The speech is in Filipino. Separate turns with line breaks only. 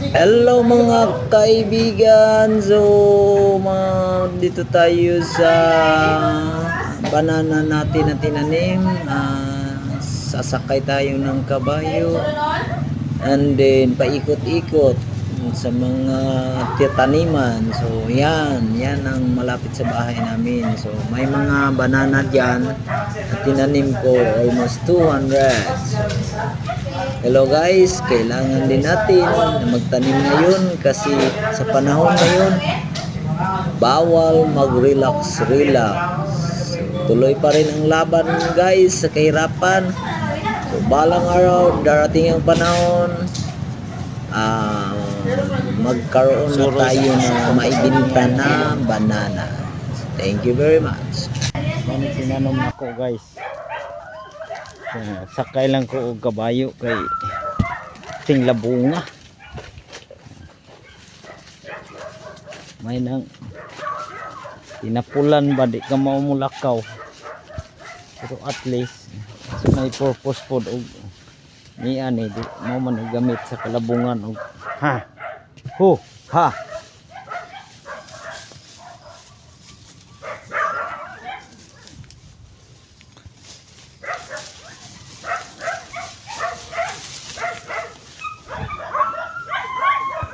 Hello mga kaibigan. So, dito tayo sa banana natin na tinanim. Sasakay tayo ng kabayo. And then, paikot-ikot sa mga titaniman. So, yan ang malapit sa bahay namin. So, may mga banana dyan na tinanim ko, almost 200. Hello guys, kailangan din natin na magtanim ngayon kasi sa panahon ngayon bawal mag-relax. So, tuloy pa rin ang laban guys sa kahirapan. So, balang araw darating ang panahon magkaroon na tayo na maibinta na banana. Thank you very much.
Tinanom ako guys. Sakay lang ko og kabayo kay ting labunga. May nang tinapulan ba di ka maumulakaw. Pero at least so may purpose pod og ni ani di mo man gamit sa kalabungan og ha.